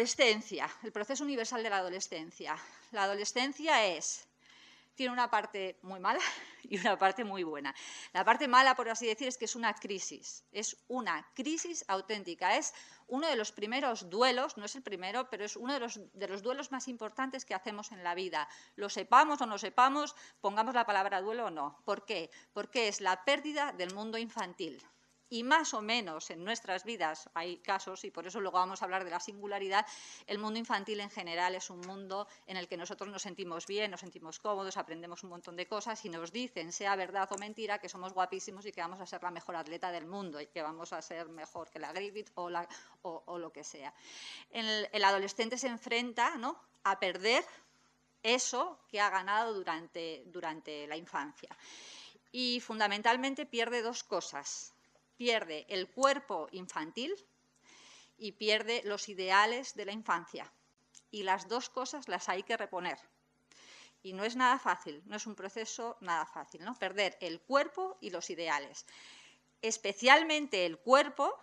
adolescencia, el proceso universal de la adolescencia. La adolescencia tiene una parte muy mala y una parte muy buena. La parte mala, por así decir, es que es una crisis auténtica. Es uno de los primeros duelos, no es el primero, pero es uno de los duelos más importantes que hacemos en la vida. Lo sepamos o no sepamos, pongamos la palabra duelo o no. ¿Por qué? Porque es la pérdida del mundo infantil. Y más o menos en nuestras vidas hay casos, y por eso luego vamos a hablar de la singularidad, el mundo infantil en general es un mundo en el que nosotros nos sentimos bien, nos sentimos cómodos, aprendemos un montón de cosas y nos dicen, sea verdad o mentira, que somos guapísimos y que vamos a ser la mejor atleta del mundo y que vamos a ser mejor que la Griffith o lo que sea. El adolescente se enfrenta, ¿no?, a perder eso que ha ganado durante la infancia. Y fundamentalmente pierde dos cosas. Pierde el cuerpo infantil y pierde los ideales de la infancia. Y las dos cosas las hay que reponer. Y no es nada fácil, no es un proceso nada fácil, ¿no? Perder el cuerpo y los ideales. Especialmente el cuerpo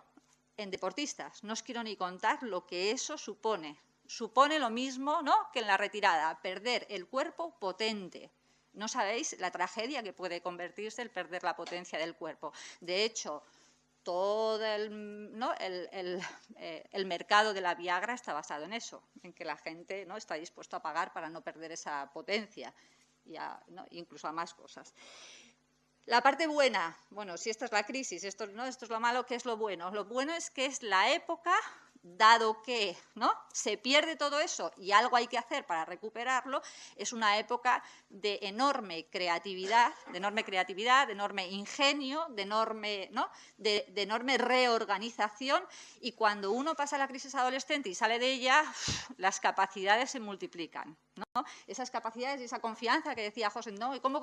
en deportistas. No os quiero ni contar lo que eso supone. Supone lo mismo, ¿no?, que en la retirada, perder el cuerpo potente. No sabéis la tragedia que puede convertirse el perder la potencia del cuerpo. De hecho, todo el mercado de la Viagra está basado en eso, en que la gente, ¿no?, está dispuesto a pagar para no perder esa potencia, ¿no?, incluso a más cosas. La parte buena, bueno, si esta es la crisis, esto es lo malo, ¿qué es lo bueno? Lo bueno es que es la época, dado que, ¿no?, se pierde todo eso y algo hay que hacer para recuperarlo, es una época de enorme creatividad, de enorme ingenio, de enorme reorganización, y cuando uno pasa la crisis adolescente y sale de ella, las capacidades se multiplican, ¿no? Esas capacidades y esa confianza que decía José, ¿no? ¿Y cómo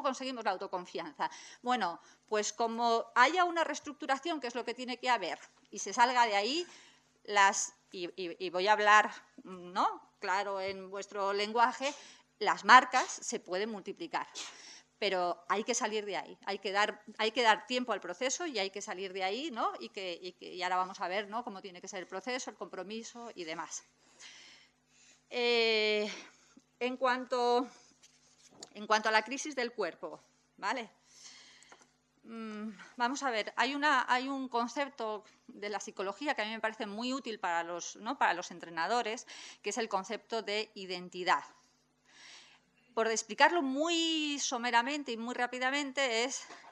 conseguimos la autoconfianza? Bueno, pues como haya una reestructuración, que es lo que tiene que haber, y se salga de ahí, y voy a hablar, ¿no?, claro, en vuestro lenguaje, las marcas se pueden multiplicar. Pero hay que salir de ahí, hay que dar tiempo al proceso y hay que salir de ahí, ¿no? Y ahora vamos a ver, ¿no?, cómo tiene que ser el proceso, el compromiso y demás. En cuanto a la crisis del cuerpo, ¿vale? Vamos a ver, hay un concepto de la psicología que a mí me parece muy útil para los entrenadores, que es el concepto de identidad. Por explicarlo muy someramente y muy rápidamente,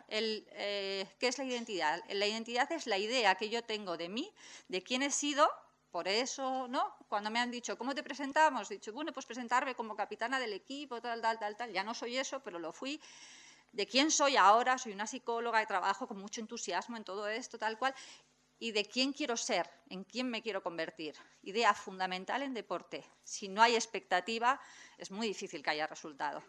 ¿qué es la identidad? La identidad es la idea que yo tengo de mí, de quién he sido. Por eso, ¿no?, cuando me han dicho, ¿cómo te presentamos? He dicho, bueno, pues presentarme como capitana del equipo, tal. Ya no soy eso, pero lo fui. De quién soy ahora, soy una psicóloga y trabajo con mucho entusiasmo en todo esto, tal cual. Y de quién quiero ser, en quién me quiero convertir. Idea fundamental en deporte. Si no hay expectativa, es muy difícil que haya resultado.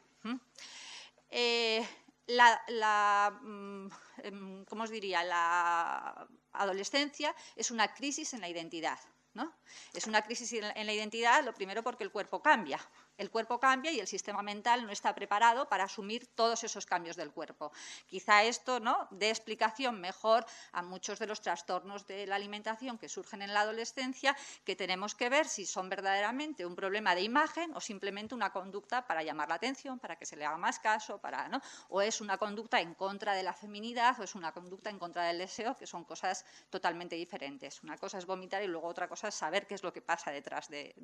¿Cómo os diría? La adolescencia es una crisis en la identidad, ¿no? Es una crisis en la identidad, lo primero porque el cuerpo cambia. El cuerpo cambia y el sistema mental no está preparado para asumir todos esos cambios del cuerpo. Quizá esto, ¿no?, dé explicación mejor a muchos de los trastornos de la alimentación que surgen en la adolescencia, que tenemos que ver si son verdaderamente un problema de imagen o simplemente una conducta para llamar la atención, para que se le haga más caso, ¿no?, o es una conducta en contra de la feminidad o es una conducta en contra del deseo, que son cosas totalmente diferentes. Una cosa es vomitar y luego otra cosa es saber qué es lo que pasa detrás de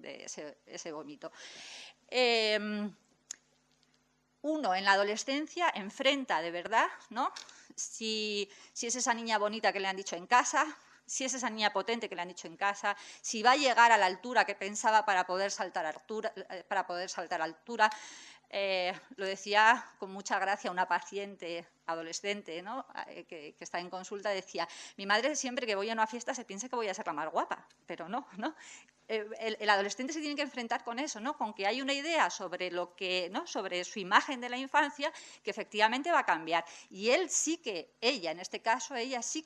ese vómito. Uno en la adolescencia enfrenta de verdad, ¿no?, si es esa niña bonita que le han dicho en casa, si es esa niña potente que le han dicho en casa, si va a llegar a la altura que pensaba para poder saltar altura. Lo decía con mucha gracia una paciente adolescente, ¿no?, que está en consulta, decía, mi madre siempre que voy a una fiesta se piensa que voy a ser la más guapa, pero no. El adolescente se tiene que enfrentar con eso, ¿no?, con que hay una idea sobre sobre su imagen de la infancia que efectivamente va a cambiar. Y ella sí que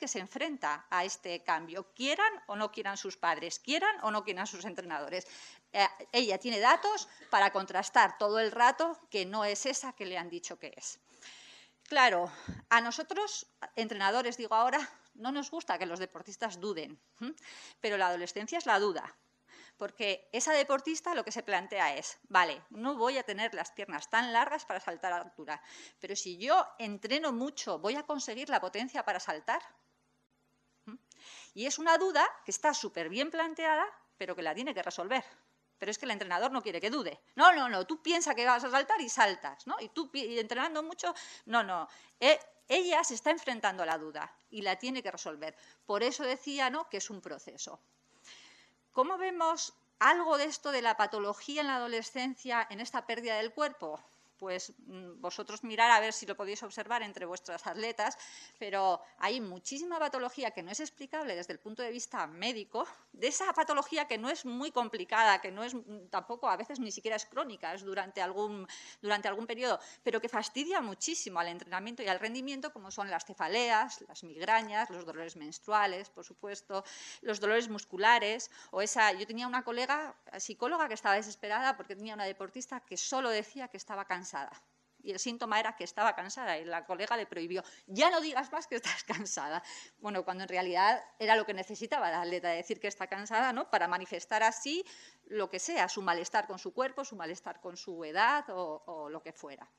se enfrenta a este cambio, quieran o no quieran sus padres, quieran o no quieran sus entrenadores. Ella tiene datos para contrastar todo el rato que no es esa que le han dicho que es. Claro, a nosotros, entrenadores, digo ahora, no nos gusta que los deportistas duden, pero la adolescencia es la duda. Porque esa deportista lo que se plantea es, vale, no voy a tener las piernas tan largas para saltar a altura, pero si yo entreno mucho, ¿voy a conseguir la potencia para saltar? Y es una duda que está súper bien planteada, pero que la tiene que resolver. Pero es que el entrenador no quiere que dude. No, no, no, tú piensas que vas a saltar y saltas, ¿no? Y tú entrenando mucho, no, no. Ella se está enfrentando a la duda y la tiene que resolver. Por eso decía, ¿no?, que es un proceso. ¿Cómo vemos algo de esto de la patología en la adolescencia en esta pérdida del cuerpo? Pues vosotros mirar a ver si lo podéis observar entre vuestras atletas, pero hay muchísima patología que no es explicable desde el punto de vista médico, de esa patología que no es muy complicada, que no es tampoco, a veces ni siquiera es crónica, es durante algún periodo, pero que fastidia muchísimo al entrenamiento y al rendimiento, como son las cefaleas, las migrañas, los dolores menstruales, por supuesto, los dolores musculares, yo tenía una colega psicóloga que estaba desesperada porque tenía una deportista que solo decía que estaba cansada. Y el síntoma era que estaba cansada y la colega le prohibió, ya no digas más que estás cansada. Bueno, cuando en realidad era lo que necesitaba la atleta, decir que está cansada, ¿no?, para manifestar así lo que sea, su malestar con su cuerpo, su malestar con su edad o lo que fuera.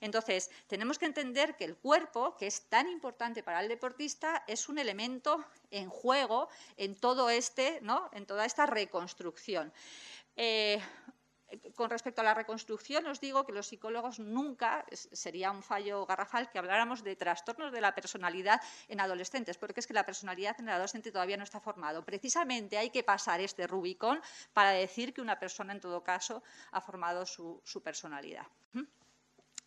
Entonces, tenemos que entender que el cuerpo, que es tan importante para el deportista, es un elemento en juego en todo ¿no?, en toda esta reconstrucción. Con respecto a la reconstrucción, os digo que los psicólogos nunca, sería un fallo garrafal que habláramos de trastornos de la personalidad en adolescentes, porque es que la personalidad en el adolescente todavía no está formado. Precisamente hay que pasar este Rubicón para decir que una persona, en todo caso, ha formado su personalidad.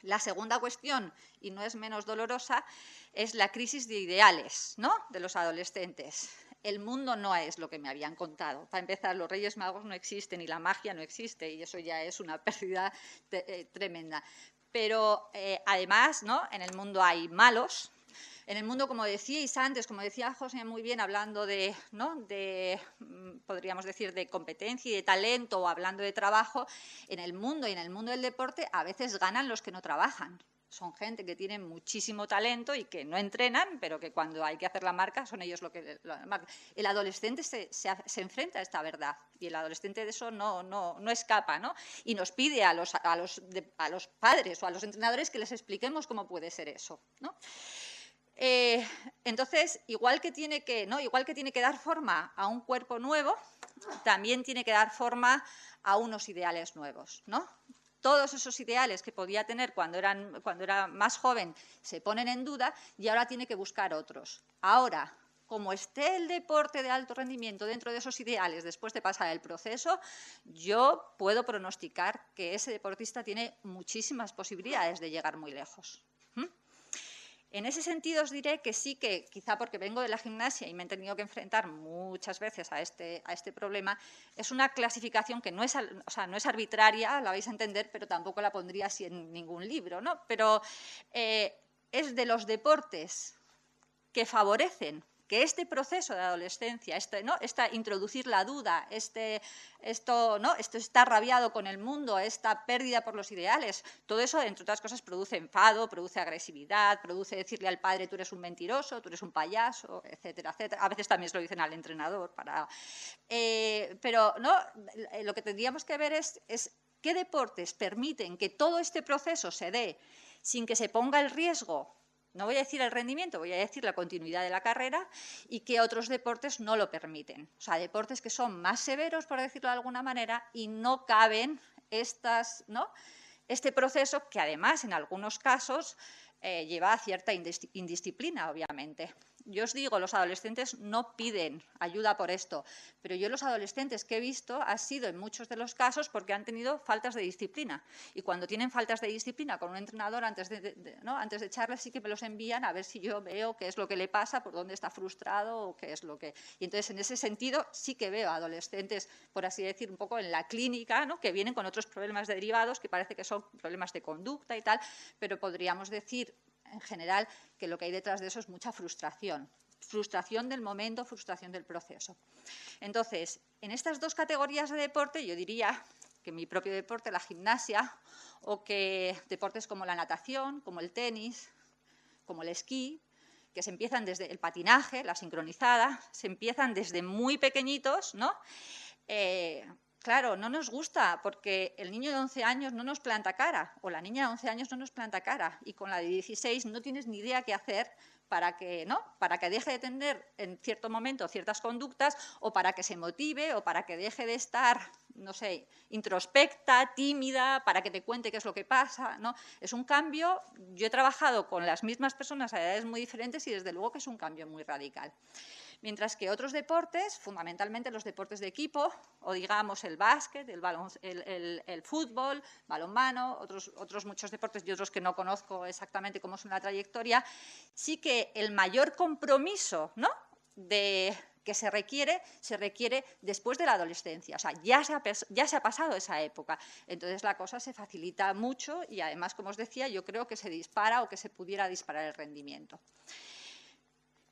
La segunda cuestión, y no es menos dolorosa, es la crisis de ideales, ¿no?, de los adolescentes. El mundo no es lo que me habían contado. Para empezar, los Reyes Magos no existen y la magia no existe, y eso ya es una pérdida tremenda. Pero además, ¿no?, en el mundo hay malos. En el mundo, como decíais antes, como decía José muy bien, hablando podríamos decir, de competencia y de talento, o hablando de trabajo, en el mundo y en el mundo del deporte a veces ganan los que no trabajan. Son gente que tiene muchísimo talento y que no entrenan, pero que cuando hay que hacer la marca son ellos lo que marcan. El adolescente se enfrenta a esta verdad y el adolescente de eso no escapa, ¿no? Y nos pide a los padres o a los entrenadores que les expliquemos cómo puede ser eso, ¿no? Entonces, igual que tiene que dar forma a un cuerpo nuevo, también tiene que dar forma a unos ideales nuevos, ¿no? Todos esos ideales que podía tener cuando era más joven se ponen en duda y ahora tiene que buscar otros. Ahora, como esté el deporte de alto rendimiento dentro de esos ideales después de pasar el proceso, yo puedo pronosticar que ese deportista tiene muchísimas posibilidades de llegar muy lejos. En ese sentido os diré que sí, que quizá porque vengo de la gimnasia y me he tenido que enfrentar muchas veces a este problema, es una clasificación que no es arbitraria, la vais a entender, pero tampoco la pondría así en ningún libro, ¿no? Pero es de los deportes que favorecen que este proceso de adolescencia, introducir la duda, esto estar rabiado con el mundo, esta pérdida por los ideales, todo eso, entre otras cosas, produce enfado, produce agresividad, produce decirle al padre tú eres un mentiroso, tú eres un payaso, etcétera, etcétera. A veces también se lo dicen al entrenador. Pero ¿no?, lo que tendríamos que ver es qué deportes permiten que todo este proceso se dé sin que se ponga en riesgo. No voy a decir el rendimiento, voy a decir la continuidad de la carrera, y que otros deportes no lo permiten. O sea, deportes que son más severos, por decirlo de alguna manera, y no caben este proceso que además en algunos casos lleva a cierta indisciplina, obviamente. Yo os digo, los adolescentes no piden ayuda por esto, pero yo los adolescentes que he visto ha sido en muchos de los casos porque han tenido faltas de disciplina. Y cuando tienen faltas de disciplina con un entrenador, antes de echarles, sí que me los envían a ver si yo veo qué es lo que le pasa, por dónde está frustrado o qué es lo que... Y entonces, en ese sentido, sí que veo adolescentes, por así decir, un poco en la clínica, ¿no?, que vienen con otros problemas derivados, que parece que son problemas de conducta y tal, pero podríamos decir en general que lo que hay detrás de eso es mucha frustración. Frustración del momento, frustración del proceso. Entonces, en estas dos categorías de deporte, yo diría que mi propio deporte, la gimnasia, o que deportes como la natación, como el tenis, como el esquí, que se empiezan desde el patinaje, la sincronizada, se empiezan desde muy pequeñitos, ¿no? claro, no nos gusta porque el niño de 11 años no nos planta cara o la niña de 11 años no nos planta cara y con la de 16 no tienes ni idea qué hacer para que, ¿no? Para que deje de tener en cierto momento ciertas conductas o para que se motive o para que deje de estar, no sé, introspecta, tímida, para que te cuente qué es lo que pasa, ¿no? Es un cambio, yo he trabajado con las mismas personas a edades muy diferentes y desde luego que es un cambio muy radical. Mientras que otros deportes, fundamentalmente los deportes de equipo, o digamos el básquet, el fútbol, balonmano, otros muchos deportes y otros que no conozco exactamente cómo es la trayectoria, sí que el mayor compromiso, ¿no?, que se requiere después de la adolescencia. O sea, ya se ha pasado esa época. Entonces la cosa se facilita mucho y además, como os decía, yo creo que se dispara o que se pudiera disparar el rendimiento.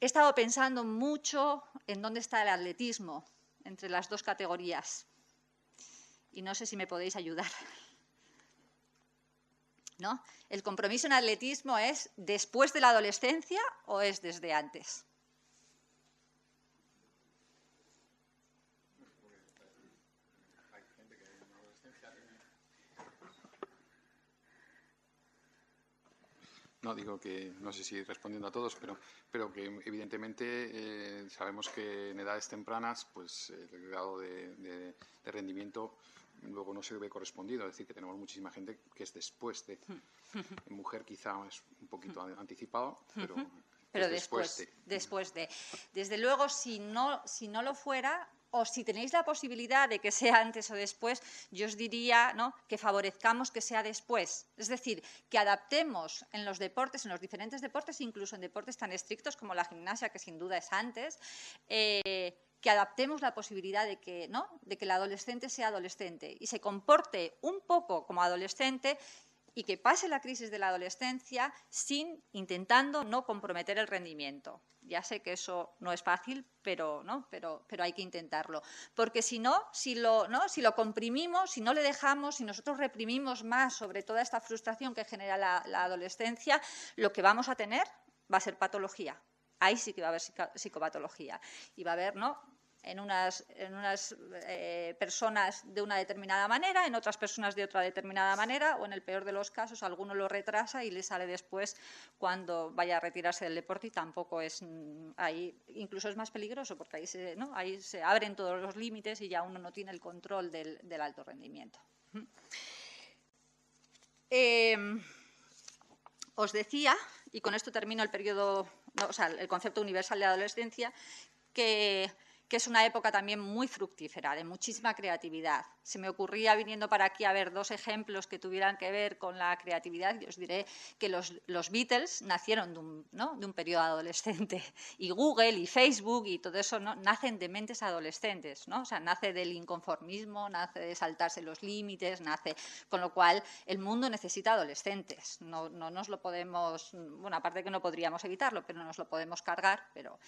He estado pensando mucho en dónde está el atletismo entre las dos categorías y no sé si me podéis ayudar, ¿no? ¿El compromiso en atletismo es después de la adolescencia o es desde antes? No, digo que, no sé si respondiendo a todos, pero que evidentemente sabemos que en edades tempranas pues el grado de rendimiento luego no se ve correspondido, es decir, que tenemos muchísima gente que es después de. En mujer quizá es un poquito anticipado, pero después de. Desde luego, si no lo fuera, o si tenéis la posibilidad de que sea antes o después, yo os diría, ¿no?, que favorezcamos que sea después. Es decir, que adaptemos en los deportes, en los diferentes deportes, incluso en deportes tan estrictos como la gimnasia, que sin duda es antes, que adaptemos la posibilidad de que, ¿no?, de que el adolescente sea adolescente y se comporte un poco como adolescente y que pase la crisis de la adolescencia intentando no comprometer el rendimiento. Ya sé que eso no es fácil, pero hay que intentarlo. Porque si lo comprimimos, si no le dejamos, si nosotros reprimimos más sobre toda esta frustración que genera la adolescencia, lo que vamos a tener va a ser patología. Ahí sí que va a haber psicopatología. Y va a haber, ¿no?, en unas personas de una determinada manera, en otras personas de otra determinada manera, o en el peor de los casos, alguno lo retrasa y le sale después cuando vaya a retirarse del deporte y tampoco es ahí, incluso es más peligroso porque ahí se abren todos los límites y ya uno no tiene el control del alto rendimiento. Os decía, y con esto termino el concepto universal de adolescencia, que es una época también muy fructífera, de muchísima creatividad. Se me ocurría, viniendo para aquí, a ver dos ejemplos que tuvieran que ver con la creatividad, y os diré que los Beatles nacieron de un periodo adolescente, y Google y Facebook y todo eso, ¿no?, nacen de mentes adolescentes, ¿no? O sea, nace del inconformismo, nace de saltarse los límites, con lo cual el mundo necesita adolescentes. No nos lo podemos, bueno, aparte que no podríamos evitarlo, pero no nos lo podemos cargar, pero...